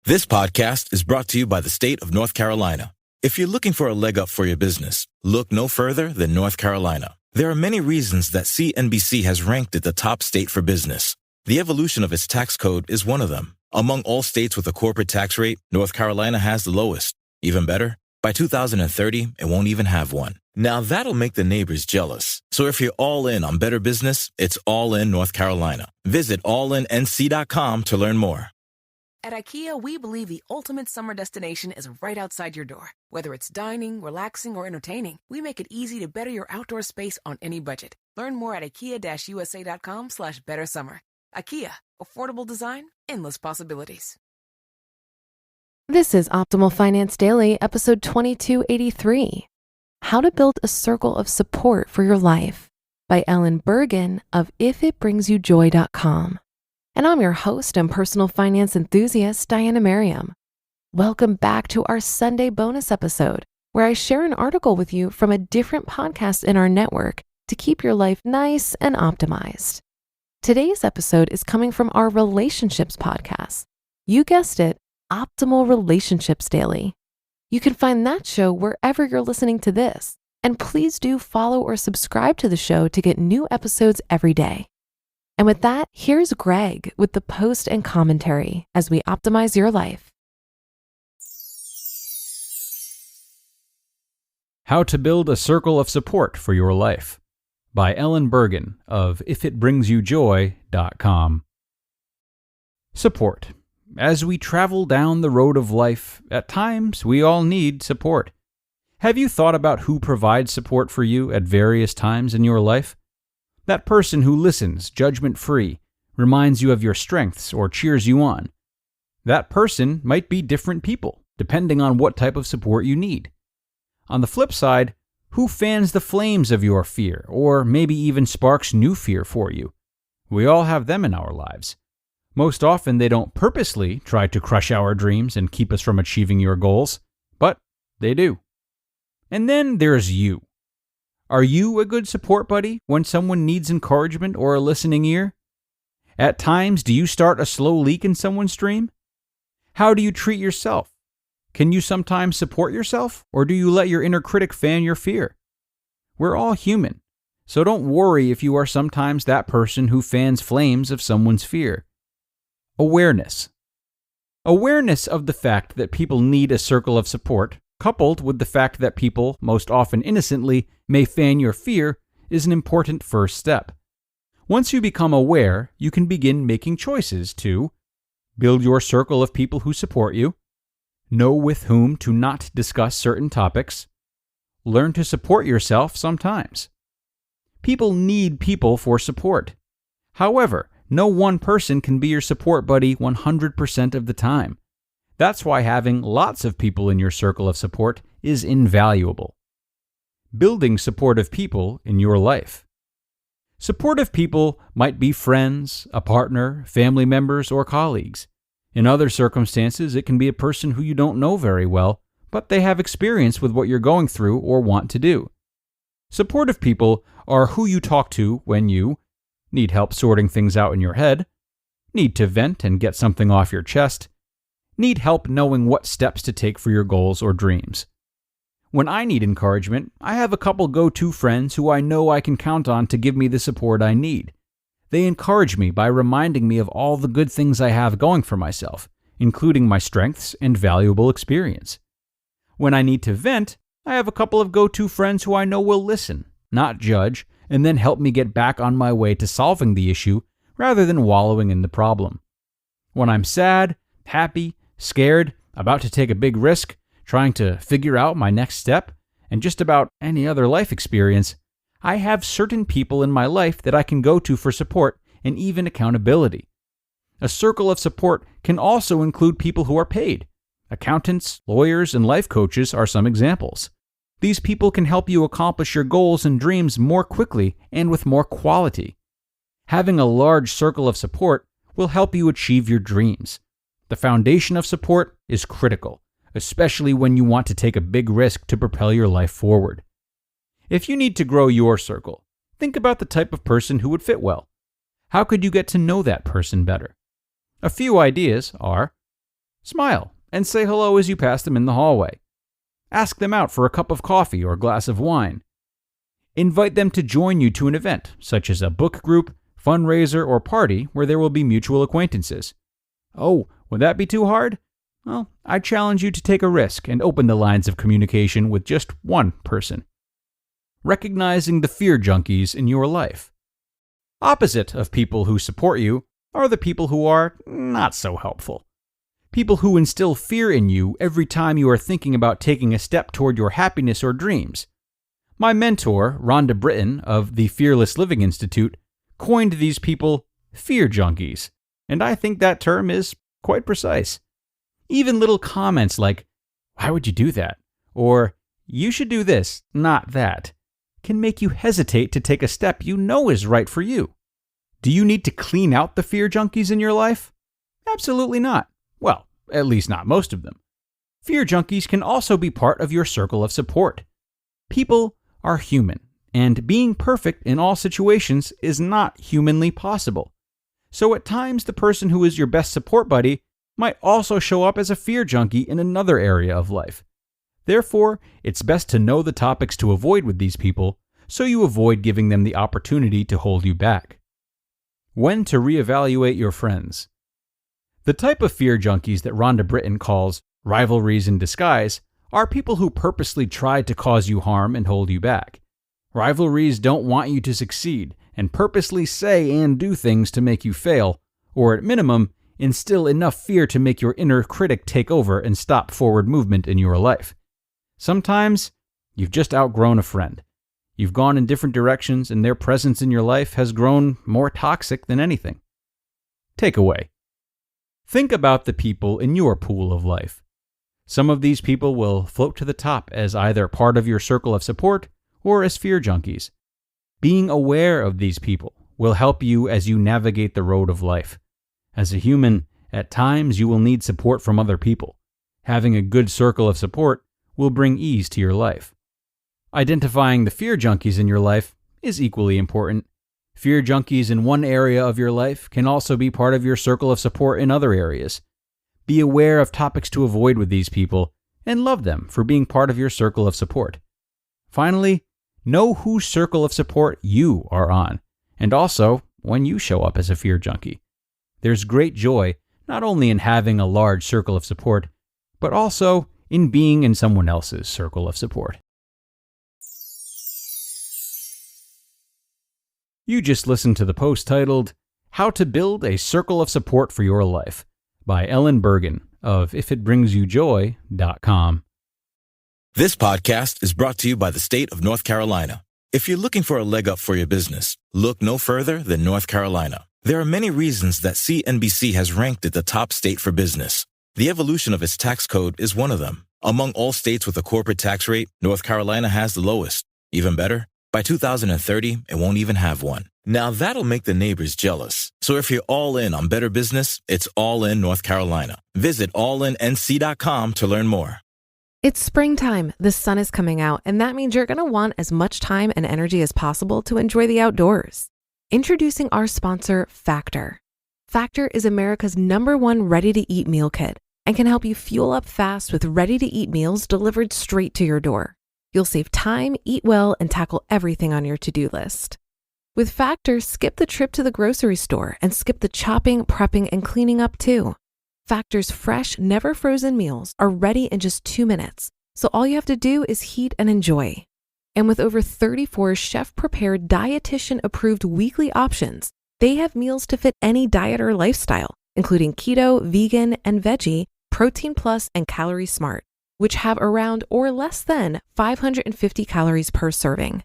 This podcast is brought to you by the state of North Carolina. If you're looking for a leg up for your business, look no further than North Carolina. There are many reasons that CNBC has ranked it the top state for business. The evolution of its tax code is one of them. Among all states with a corporate tax rate, North Carolina has the lowest. Even better, by 2030, it won't even have one. Now that'll make the neighbors jealous. So if you're all in on better business, it's all in North Carolina. Visit allinnc.com to learn more. At IKEA, we believe the ultimate summer destination is right outside your door. Whether it's dining, relaxing, or entertaining, we make it easy to better your outdoor space on any budget. Learn more at ikea-usa.com/bettersummer. IKEA, affordable design, endless possibilities. This is Optimal Finance Daily, episode 2283. How to Build a Circle of Support for Your Life by Ellen Burgan of ifitbringsyoujoy.com. And I'm your host and personal finance enthusiast, Diana Merriam. Welcome back to our Sunday bonus episode, where I share an article with you from a different podcast in our network to keep your life nice and optimized. Today's episode is coming from our relationships podcast. You guessed it, Optimal Relationships Daily. You can find that show wherever you're listening to this. And please do follow or subscribe to the show to get new episodes every day. And with that, here's Greg with the post and commentary as we optimize your life. How to Build a Circle of Support for Your Life by Ellen Burgan of ifitbringsyoujoy.com. Support. As we travel down the road of life, at times we all need support. Have you thought about who provides support for you at various times in your life? That person who listens judgment-free, reminds you of your strengths, or cheers you on. That person might be different people, depending on what type of support you need. On the flip side, who fans the flames of your fear, or maybe even sparks new fear for you? We all have them in our lives. Most often, they don't purposely try to crush our dreams and keep us from achieving your goals, but they do. And then there's you. Are you a good support buddy when someone needs encouragement or a listening ear? At times, do you start a slow leak in someone's stream? How do you treat yourself? Can you sometimes support yourself, or do you let your inner critic fan your fear? We're all human, so don't worry if you are sometimes that person who fans flames of someone's fear. Awareness. Awareness of the fact that people need a circle of support, coupled with the fact that people, most often innocently, may fan your fear, is an important first step. Once you become aware, you can begin making choices to build your circle of people who support you, know with whom to not discuss certain topics, learn to support yourself sometimes. People need people for support. However, no one person can be your support buddy 100% of the time. That's why having lots of people in your circle of support is invaluable. Building supportive people in your life. Supportive people might be friends, a partner, family members, or colleagues. In other circumstances, it can be a person who you don't know very well, but they have experience with what you're going through or want to do. Supportive people are who you talk to when you need help sorting things out in your head, need to vent and get something off your chest, need help knowing what steps to take for your goals or dreams. When I need encouragement, I have a couple go-to friends who I know I can count on to give me the support I need. They encourage me by reminding me of all the good things I have going for myself, including my strengths and valuable experience. When I need to vent, I have a couple of go-to friends who I know will listen, not judge, and then help me get back on my way to solving the issue rather than wallowing in the problem. When I'm sad, happy, scared, about to take a big risk, trying to figure out my next step, and just about any other life experience, I have certain people in my life that I can go to for support and even accountability. A circle of support can also include people who are paid. Accountants, lawyers, and life coaches are some examples. These people can help you accomplish your goals and dreams more quickly and with more quality. Having a large circle of support will help you achieve your dreams. The foundation of support is critical, especially when you want to take a big risk to propel your life forward. If you need to grow your circle, think about the type of person who would fit well. How could you get to know that person better? A few ideas are: Smile and say hello as you pass them in the hallway. Ask them out for a cup of coffee or glass of wine. Invite them to join you to an event, such as a book group, fundraiser, or party where there will be mutual acquaintances. Oh, would that be too hard? Well, I challenge you to take a risk and open the lines of communication with just one person. Recognizing the fear junkies in your life. Opposite of people who support you are the people who are not so helpful. People who instill fear in you every time you are thinking about taking a step toward your happiness or dreams. My mentor, Rhonda Britton of the Fearless Living Institute, coined these people fear junkies, and I think that term is quite precise. Even little comments like, "Why would you do that?" or "You should do this, not that," can make you hesitate to take a step you know is right for you. Do you need to clean out the fear junkies in your life? Absolutely not. Well, at least not most of them. Fear junkies can also be part of your circle of support. People are human, and being perfect in all situations is not humanly possible. So at times, the person who is your best support buddy might also show up as a fear junkie in another area of life. Therefore, it's best to know the topics to avoid with these people so you avoid giving them the opportunity to hold you back. When to reevaluate your friends. The type of fear junkies that Rhonda Britton calls rivalries in disguise are people who purposely try to cause you harm and hold you back. Rivalries don't want you to succeed and purposely say and do things to make you fail, or at minimum, instill enough fear to make your inner critic take over and stop forward movement in your life. Sometimes, you've just outgrown a friend. You've gone in different directions and their presence in your life has grown more toxic than anything. Takeaway. Think about the people in your pool of life. Some of these people will float to the top as either part of your circle of support or as fear junkies. Being aware of these people will help you as you navigate the road of life. As a human, at times you will need support from other people. Having a good circle of support will bring ease to your life. Identifying the fear junkies in your life is equally important. Fear junkies in one area of your life can also be part of your circle of support in other areas. Be aware of topics to avoid with these people and love them for being part of your circle of support. Finally, know whose circle of support you are on, and also when you show up as a fear junkie. There's great joy not only in having a large circle of support, but also in being in someone else's circle of support. You just listened to the post titled, "How to Build a Circle of Support for Your Life" by Ellen Burgan of ifitbringsyoujoy.com. This podcast is brought to you by the state of North Carolina. If you're looking for a leg up for your business, look no further than North Carolina. There are many reasons that CNBC has ranked it the top state for business. The evolution of its tax code is one of them. Among all states with a corporate tax rate, North Carolina has the lowest. Even better, by 2030, it won't even have one. Now that'll make the neighbors jealous. So if you're all in on better business, it's all in North Carolina. Visit allinnc.com to learn more. It's springtime, the sun is coming out, and that means you're going to want as much time and energy as possible to enjoy the outdoors. Introducing our sponsor, F.I.R.E. F.I.R.E is America's #1 ready-to-eat meal kit and can help you fuel up fast with ready-to-eat meals delivered straight to your door. You'll save time, eat well, and tackle everything on your to-do list. With F.I.R.E, skip the trip to the grocery store and skip the chopping, prepping, and cleaning up too. F.I.R.E's fresh, never frozen meals are ready in just 2 minutes, so all you have to do is heat and enjoy. And with over 34 chef-prepared, dietitian-approved weekly options, they have meals to fit any diet or lifestyle, including keto, vegan, and veggie, protein plus, and calorie smart, which have around or less than 550 calories per serving.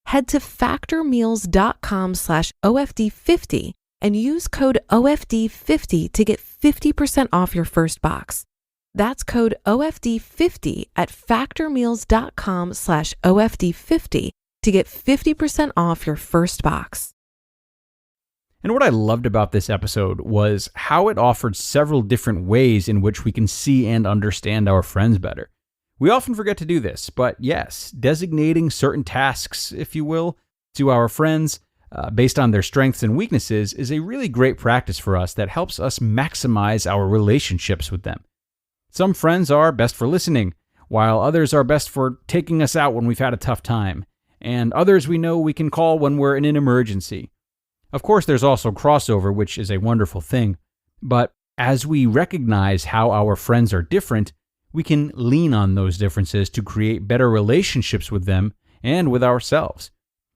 Head to factormeals.com/OFD50 and use code OFD50 to get 50% off your first box. That's code OFD50 at factormeals.com/OFD50 to get 50% off your first box. And what I loved about this episode was how it offered several different ways in which we can see and understand our friends better. We often forget to do this, but yes, designating certain tasks, if you will, to our friends based on their strengths and weaknesses is a really great practice for us that helps us maximize our relationships with them. Some friends are best for listening, while others are best for taking us out when we've had a tough time, and others we know we can call when we're in an emergency. Of course, there's also crossover, which is a wonderful thing, but as we recognize how our friends are different, we can lean on those differences to create better relationships with them and with ourselves.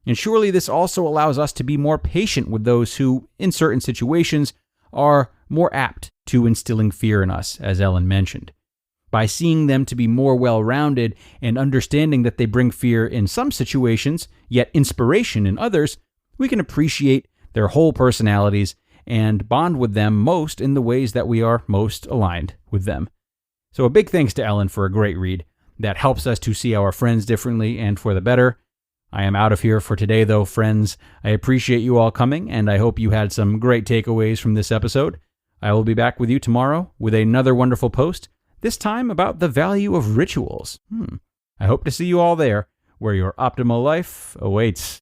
And surely this also allows us to be more patient with those who, in certain situations, are more apt to instilling fear in us, as Ellen mentioned. By seeing them to be more well-rounded and understanding that they bring fear in some situations, yet inspiration in others, we can appreciate their whole personalities and bond with them most in the ways that we are most aligned with them. So a big thanks to Ellen for a great read that helps us to see our friends differently and for the better. I am out of here for today, though, friends. I appreciate you all coming, and I hope you had some great takeaways from this episode. I will be back with you tomorrow with another wonderful post, this time about the value of rituals. I hope to see you all there, where your optimal life awaits.